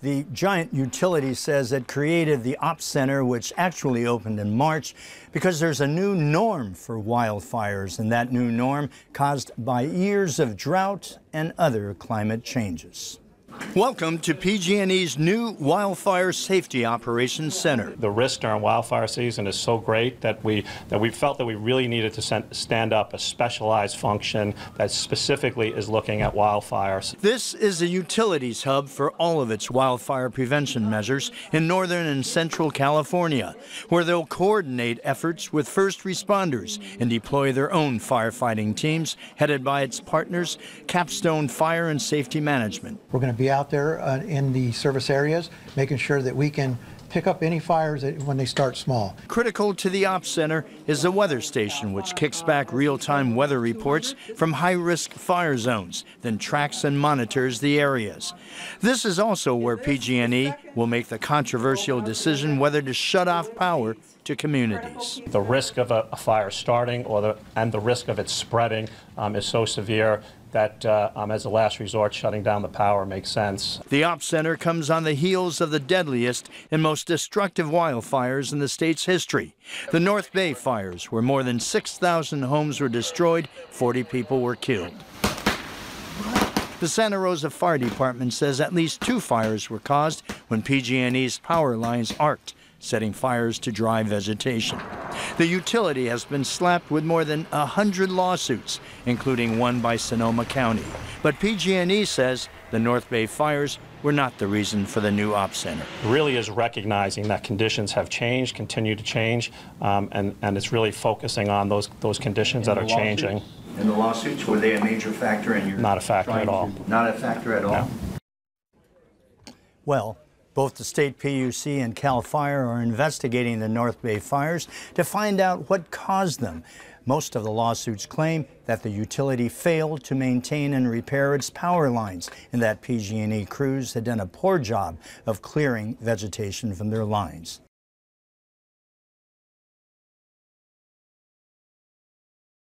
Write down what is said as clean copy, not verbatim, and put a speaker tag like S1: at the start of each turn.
S1: The giant utility says it created the Ops Center, which actually opened in March, because there's a new norm for wildfires, and that new norm caused by years of drought and other climate changes. Welcome to PG&E's new Wildfire Safety Operations Center.
S2: The risk during wildfire season is so great that we felt that we really needed to stand up a specialized function that specifically is looking at wildfires.
S1: This is a utilities hub for all of its wildfire prevention measures in northern and central California, where they'll coordinate efforts with first responders and deploy their own firefighting teams headed by its partners, Capstone Fire and Safety Management.
S3: We're going to be out there in the service areas, making sure that we can pick up any fires when they start small.
S1: Critical to the Ops Center is the weather station, which kicks back real-time weather reports from high-risk fire zones, then tracks and monitors the areas. This is also where PG&E will make the controversial decision whether to shut off power to communities.
S2: The risk of a fire starting and the risk of it spreading is so severe that as a last resort, shutting down the power makes sense.
S1: The Ops Center comes on the heels of the deadliest and most destructive wildfires in the state's history. The North Bay fires, where more than 6,000 homes were destroyed, 40 people were killed. The Santa Rosa Fire Department says at least 2 fires were caused when PG&E's power lines arced, setting fires to dry vegetation. The utility has been slapped with more than 100 lawsuits, including one by Sonoma County. But PG&E says the North Bay fires were not the reason for the new Ops Center.
S2: It really is recognizing that conditions have changed, continue to change, and it's really focusing on those conditions that are changing.
S1: And the lawsuits, were they a major factor in your...
S2: Not a factor at all.
S1: Not a factor at all?
S2: No.
S1: Well, both the state PUC and CAL FIRE are investigating the North Bay fires to find out what caused them. Most of the lawsuits claim that the utility failed to maintain and repair its power lines and that PG&E crews had done a poor job of clearing vegetation from their lines.